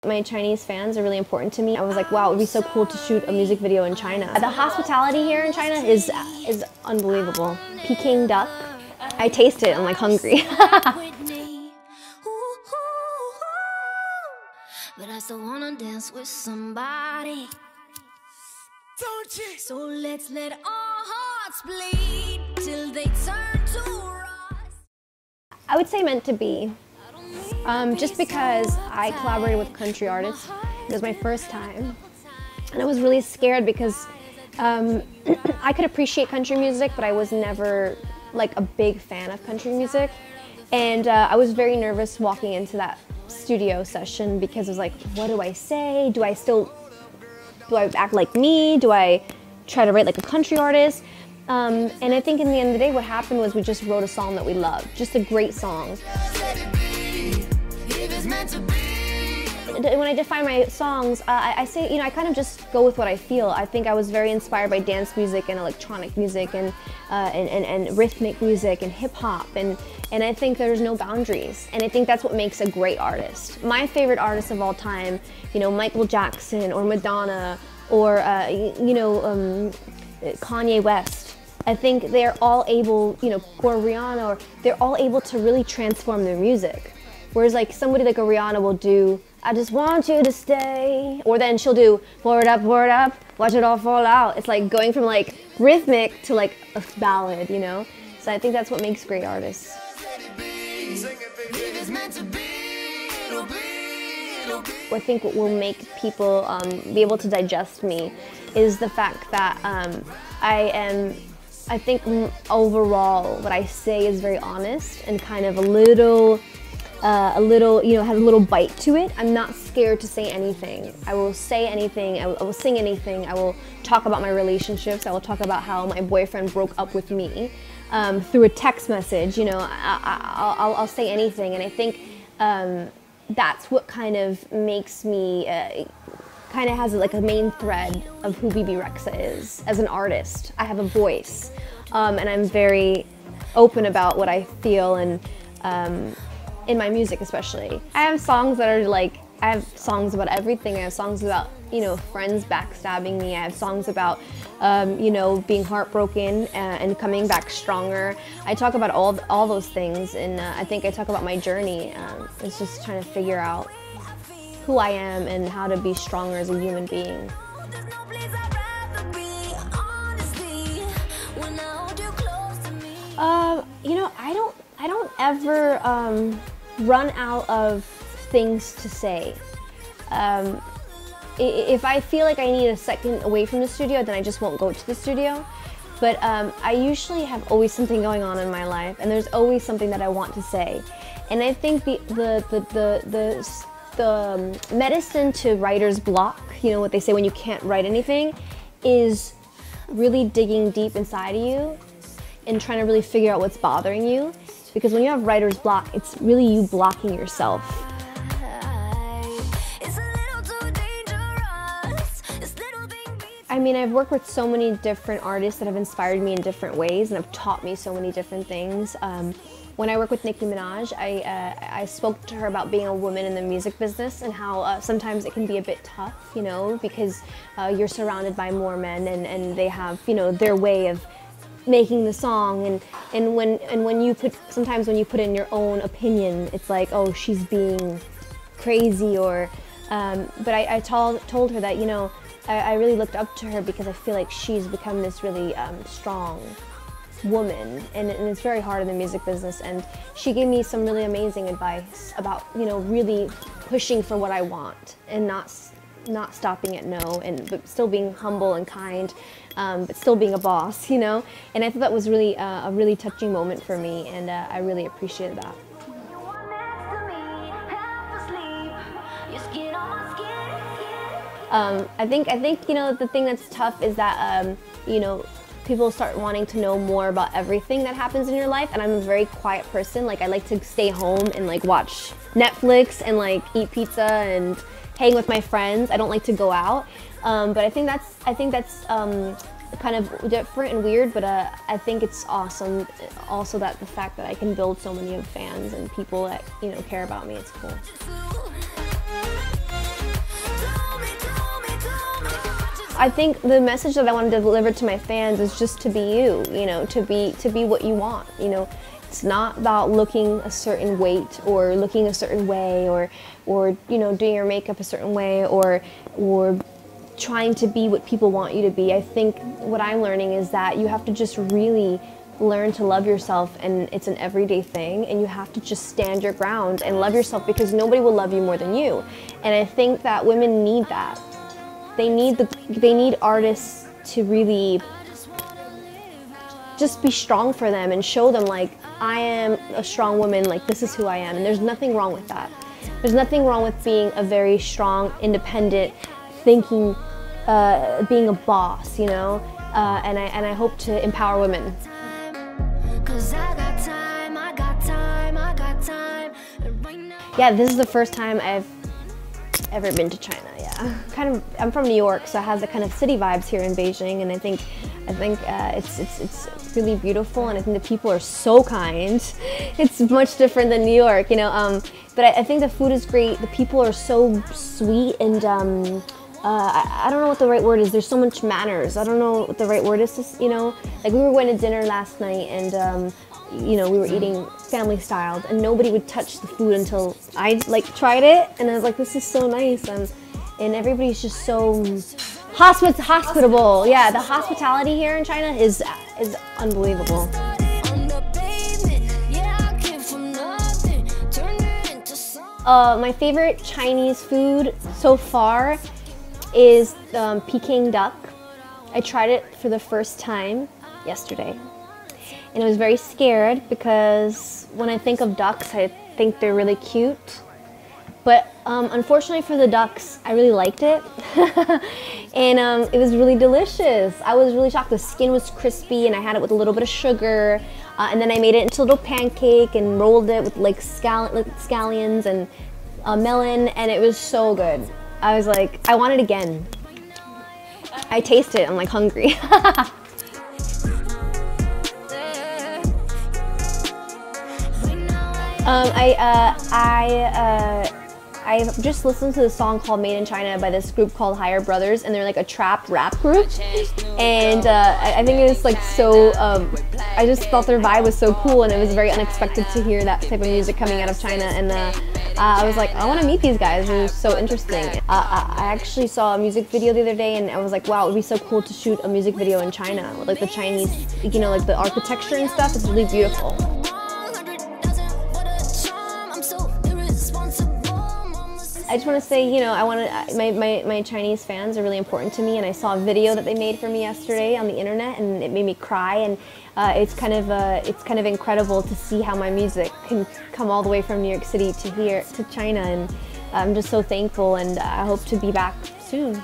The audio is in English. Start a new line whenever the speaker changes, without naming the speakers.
My Chinese fans are really important to me. I was like, wow, it would be so cool to shoot a music video in China. The hospitality here in China is unbelievable. Peking duck. I taste it, I'm like hungry.
But I still wanna dance with somebody. Don't you? So let's let our hearts bleed till they turn to rust.
I would say meant to be. Just because I collaborated with country artists. It was my first time. And I was really scared because I could appreciate country music, but I was never like a big fan of country music. And I was very nervous walking into that studio session because it was like, what do I say? Do I act like me? Do I try to write like a country artist? And I think in the end of the day, what happened was we just wrote a song that we loved, just a great song. When I define my songs, I say, you know, I kind of just go with what I feel. I think I was very inspired by dance music and electronic music and rhythmic music and hip hop, and I think there's no boundaries. And I think that's what makes a great artist. My favorite artists of all time, you know, Michael Jackson or Madonna or Kanye West. I think they're all able, you know, or Rihanna, or they're all able to really transform their music. Whereas like somebody like a Rihanna will do, I just want you to stay, or then she'll do, pour it up, watch it all fall out. It's like going from like rhythmic to like a ballad, you know? So I think that's what makes great artists. I think what will make people be able to digest me is the fact that I think overall what I say is very honest and kind of a little, you know, has a little bite to it. I'm not scared to say anything. I will say anything, I will sing anything, I will talk about my relationships, I will talk about how my boyfriend broke up with me through a text message, you know, I'll say anything. And I think that's what kind of makes me, kind of has like a main thread of who Bebe Rexha is as an artist. I have a voice, and I'm very open about what I feel, and in my music especially. I have songs that are like, I have songs about everything. I have songs about, you know, friends backstabbing me. I have songs about, you know, being heartbroken and coming back stronger. I talk about all those things, and I think I talk about my journey. It's just trying to figure out who I am and how to be stronger as a human being. You know, I don't ever run out of things to say. If I feel like I need a second away from the studio, then I just won't go to the studio. But I usually have always something going on in my life, and there's always something that I want to say. And I think the medicine to writer's block, you know what they say when you can't write anything, is really digging deep inside of you and trying to really figure out what's bothering you. Because when you have writer's block, it's really you blocking yourself. I mean, I've worked with so many different artists that have inspired me in different ways and have taught me so many different things. When I work with Nicki Minaj, I spoke to her about being a woman in the music business and how sometimes it can be a bit tough, you know, because you're surrounded by more men, and they have, you know, their way of making the song, and when you put, sometimes when you put in your own opinion, it's like, oh, she's being crazy, or but I told her that, you know, I really looked up to her because I feel like she's become this really strong woman, and it's very hard in the music business, and she gave me some really amazing advice about, you know, really pushing for what I want and not stopping at no, but still being humble and kind, but still being a boss, you know. And I thought that was really a really touching moment for me, and I really appreciated that. I think you know, the thing that's tough is that you know, people start wanting to know more about everything that happens in your life, and I'm a very quiet person. Like, I like to stay home and like watch Netflix and like eat pizza and hang with my friends. I don't like to go out, but I think that's kind of different and weird, but I think it's awesome also that the fact that I can build so many fans and people that, you know, care about me. It's cool. I think the message that I want to deliver to my fans is just to be you, you know, to be what you want, you know. It's not about looking a certain weight or looking a certain way or you know, doing your makeup a certain way or trying to be what people want you to be. I think what I'm learning is that you have to just really learn to love yourself, and it's an everyday thing, and you have to just stand your ground and love yourself because nobody will love you more than you. And I think that women need that. They need artists to really just be strong for them and show them, like, I am a strong woman, like, this is who I am, and there's nothing wrong with that. There's nothing wrong with being a very strong, independent, thinking, being a boss, you know, and I hope to empower women. Yeah, this is the first time I've ever been to China. Yeah, I'm from New York, so it has the kind of city vibes here in Beijing, and I think it's really beautiful, and I think the people are so kind. It's much different than New York, you know. But I think the food is great. The people are so sweet, and I don't know what the right word is. There's so much manners. I don't know what the right word is. You know, like we were going to dinner last night, and you know, we were eating family style, and nobody would touch the food until I like tried it, and I was like, this is so nice, and everybody's just so hospitable. Yeah, the hospitality here in China is unbelievable. My favorite Chinese food so far is Peking duck. I tried it for the first time yesterday. And I was very scared because when I think of ducks, I think they're really cute. But unfortunately for the ducks, I really liked it. And it was really delicious. I was really shocked. The skin was crispy, and I had it with a little bit of sugar. And then I made it into a little pancake and rolled it with like scallions and melon, and it was so good. I was like, I want it again. I tasted it, I'm like hungry. I just listened to the song called Made in China by this group called Higher Brothers, and they're like a trap rap group, and I think it was like so, I just thought their vibe was so cool, and it was very unexpected to hear that type of music coming out of China, and I was like, I want to meet these guys. It was so interesting. I actually saw a music video the other day, and I was like, wow, it would be so cool to shoot a music video in China with like the Chinese, you know, like the architecture and stuff. It's really beautiful. I just want to say, you know, my Chinese fans are really important to me, and I saw a video that they made for me yesterday on the internet, and it made me cry, and it's kind of incredible to see how my music can come all the way from New York City to here to China, and I'm just so thankful, and I hope to be back soon.